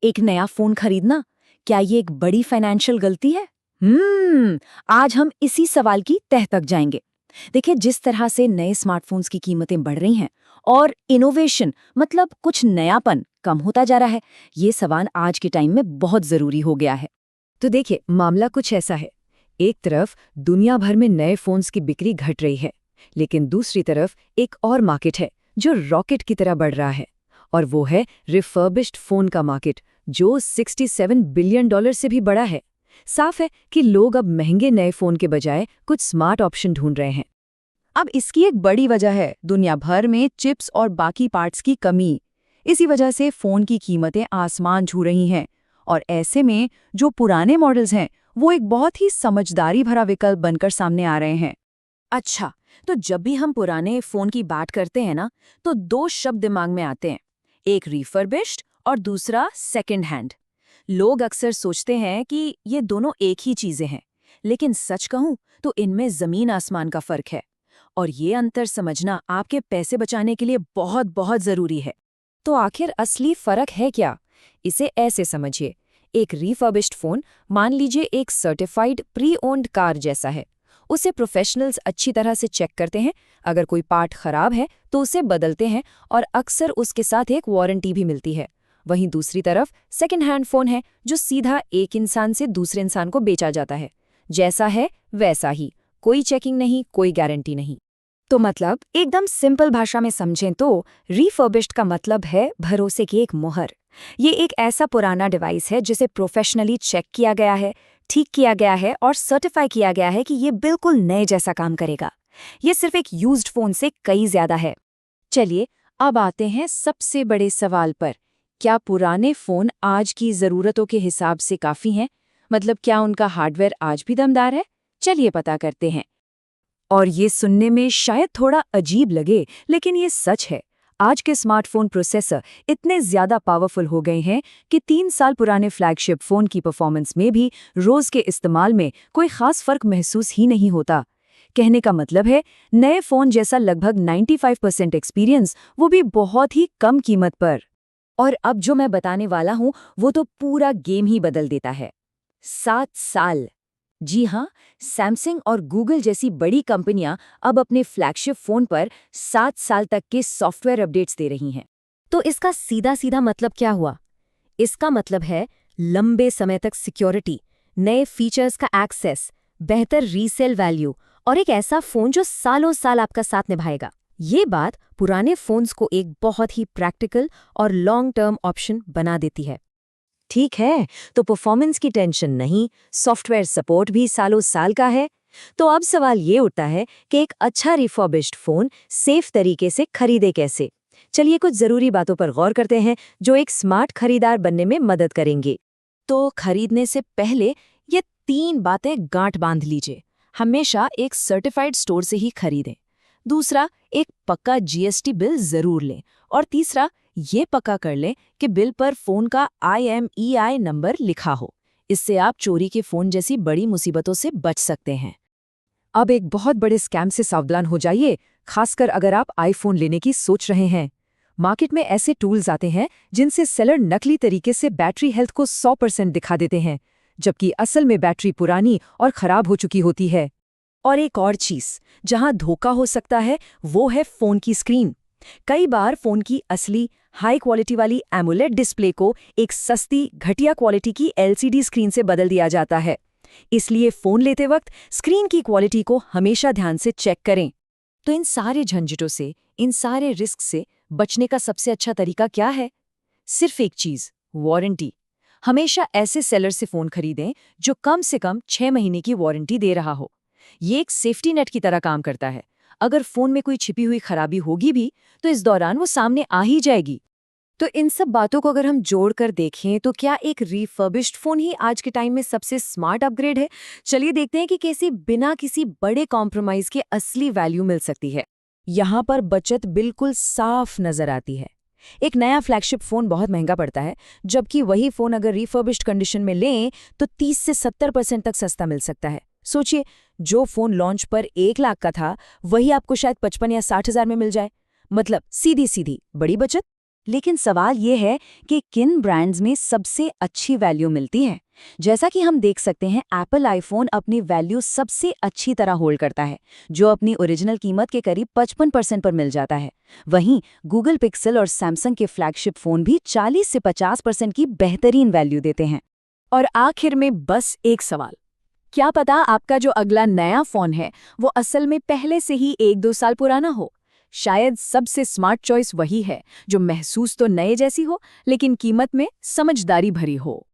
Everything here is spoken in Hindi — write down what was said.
एक नया फोन खरीदना, क्या ये एक बड़ी फाइनेंशियल गलती है? आज हम इसी सवाल की तह तक जाएंगे। देखिए, जिस तरह से नए स्मार्टफोन्स की कीमतें बढ़ रही हैं और इनोवेशन मतलब कुछ नयापन कम होता जा रहा है, ये सवाल आज के टाइम में बहुत जरूरी हो गया है। तो देखिए, मामला कुछ ऐसा है। एक तरफ दुनिया भर में नए फोन्स की बिक्री घट रही है, लेकिन दूसरी तरफ एक और मार्केट है जो रॉकेट की तरह बढ़ रहा है, और वो है रिफर्बिश्ड फोन का मार्केट, जो $67 बिलियन से भी बड़ा है। साफ है कि लोग अब महंगे नए फोन के बजाय कुछ स्मार्ट ऑप्शन ढूंढ रहे हैं। अब इसकी एक बड़ी वजह है दुनिया भर में चिप्स और बाकी पार्ट्स की कमी। इसी वजह से फोन की कीमतें आसमान छू रही हैं, और ऐसे में जो पुराने मॉडल्स हैं वो एक बहुत ही समझदारी भरा विकल्प बनकर सामने आ रहे हैं। अच्छा, तो जब भी हम पुराने फोन की बात करते हैं ना, तो दो शब्द दिमाग में आते हैं, एक रिफर्बिश्ड और दूसरा सेकंड हैंड। लोग अक्सर सोचते हैं कि ये दोनों एक ही चीजें हैं, लेकिन सच कहूं तो इनमें जमीन आसमान का फर्क है, और ये अंतर समझना आपके पैसे बचाने के लिए बहुत बहुत जरूरी है। तो आखिर असली फर्क है क्या? इसे ऐसे समझिए, एक रिफर्बिश्ड फोन मान लीजिए एक सर्टिफाइड प्री ओन्ड कार जैसा है। उसे प्रोफेशनल्स अच्छी तरह से चेक करते हैं, अगर कोई पार्ट खराब है तो उसे बदलते हैं, और अक्सर उसके साथ एक वारंटी भी मिलती है। वहीं दूसरी तरफ सेकंड हैंड फोन है, जो सीधा एक इंसान से दूसरे इंसान को बेचा जाता है। जैसा है वैसा ही, कोई चेकिंग नहीं, कोई गारंटी नहीं। तो मतलब एकदम सिंपल भाषा में समझें तो रिफर्बिश्ड का मतलब है भरोसे की एक मुहर। ये एक ऐसा पुराना डिवाइस है जिसे प्रोफेशनली चेक किया गया है, ठीक किया गया है और सर्टिफाई किया गया है कि ये बिल्कुल नए जैसा काम करेगा। ये सिर्फ एक यूज्ड फोन से कई ज्यादा है। चलिए, अब आते हैं सबसे बड़े सवाल पर। क्या पुराने फोन आज की जरूरतों के हिसाब से काफी हैं? मतलब क्या उनका हार्डवेयर आज भी दमदार है? चलिए पता करते हैं। और ये सुनने में शायद थोड़ा अजीब लगे, लेकिन ये सच है। आज के स्मार्टफोन प्रोसेसर इतने ज्यादा पावरफुल हो गए हैं कि 3 साल पुराने फ्लैगशिप फोन की परफॉर्मेंस में भी रोज के इस्तेमाल में कोई खास फर्क महसूस ही नहीं होता। कहने का मतलब है, नए फोन जैसा लगभग 95% एक्सपीरियंस, वो भी बहुत ही कम कीमत पर। और अब जो मैं बताने वाला हूं वो तो पूरा गेम ही बदल देता है। 7 साल। जी हाँ, सैमसंग और गूगल जैसी बड़ी कंपनियां अब अपने फ्लैगशिप फोन पर 7 साल तक के सॉफ्टवेयर अपडेट्स दे रही हैं। तो इसका सीधा सीधा मतलब क्या हुआ? इसका मतलब है लंबे समय तक सिक्योरिटी, नए फीचर्स का एक्सेस, बेहतर रीसेल वैल्यू, और एक ऐसा फोन जो सालों साल आपका साथ निभाएगा। ये बात पुराने फोन्स को एक बहुत ही प्रैक्टिकल और लॉन्ग टर्म ऑप्शन बना देती है। ठीक है, तो परफॉर्मेंस की टेंशन नहीं, सॉफ्टवेयर सपोर्ट भी सालों साल का है। तो अब सवाल ये उठता है कि एक अच्छा रिफर्बिश्ड फोन सेफ तरीके से खरीदे कैसे। चलिए कुछ जरूरी बातों पर गौर करते हैं जो एक स्मार्ट खरीदार बनने में मदद करेंगे। तो खरीदने से पहले ये 3 बातें गांठ बांध लीजिए। हमेशा एक सर्टिफाइड स्टोर से ही खरीदें। दूसरा, एक पक्का जीएसटी बिल जरूर लें। और तीसरा, ये पक्का कर लें कि बिल पर फोन का IMEI नंबर लिखा हो। इससे आप चोरी के फोन जैसी बड़ी मुसीबतों से बच सकते हैं। अब एक बहुत बड़े स्कैम से सावधान हो जाइए, खासकर अगर आप आईफोन लेने की सोच रहे हैं। मार्केट में ऐसे टूल्स आते हैं जिनसे सेलर नकली तरीके से बैटरी हेल्थ को 100% दिखा देते हैं, जबकि असल में बैटरी पुरानी और खराब हो चुकी होती है। और एक और चीज जहां धोखा हो सकता है वो है फोन की स्क्रीन। कई बार फोन की असली हाई क्वालिटी वाली एमोलेड डिस्प्ले को एक सस्ती घटिया क्वालिटी की LCD स्क्रीन से बदल दिया जाता है। इसलिए फोन लेते वक्त स्क्रीन की क्वालिटी को हमेशा ध्यान से चेक करें। तो इन सारे झंझटों से, इन सारे रिस्क से बचने का सबसे अच्छा तरीका क्या है? सिर्फ एक चीज, वारंटी। हमेशा ऐसे सेलर से फोन खरीदें जो कम से कम 6 महीने की वारंटी दे रहा हो। ये एक सेफ्टी नेट की तरह काम करता है। अगर फोन में कोई छिपी हुई खराबी होगी भी तो इस दौरान वो सामने आ ही जाएगी। तो इन सब बातों को अगर हम जोड़कर देखें तो क्या एक रिफर्बिश्ड फोन ही आज के टाइम में सबसे स्मार्ट अपग्रेड है? चलिए देखते हैं कि कैसे बिना किसी बड़े कॉम्प्रोमाइज के असली वैल्यू मिल सकती है। यहाँ पर बचत बिल्कुल साफ नजर आती है। एक नया फ्लैगशिप फोन बहुत महंगा पड़ता है, जबकि वही फोन अगर रिफर्बिश्ड कंडीशन में लें तो 30 से 70% तक सस्ता मिल सकता है। सोचिए, जो फोन लॉन्च पर 1 लाख का था वही आपको शायद 55 या 60 हजार में मिल जाए। मतलब सीधी सीधी बड़ी बचत। लेकिन सवाल ये है कि किन ब्रांड्स में सबसे अच्छी वैल्यू मिलती है। जैसा कि हम देख सकते हैं, एप्पल आईफोन अपनी वैल्यू सबसे अच्छी तरह होल्ड करता है, जो अपनी ओरिजिनल कीमत के करीब 55% पर मिल जाता है। वहीं गूगल पिक्सल और सैमसंग के फ्लैगशिप फोन भी 40 से 50% की बेहतरीन वैल्यू देते हैं। और आखिर में बस एक सवाल, क्या पता आपका जो अगला नया फोन है वो असल में पहले से ही 1-2 साल पुराना हो। शायद सबसे स्मार्ट चॉइस वही है जो महसूस तो नए जैसी हो, लेकिन कीमत में समझदारी भरी हो।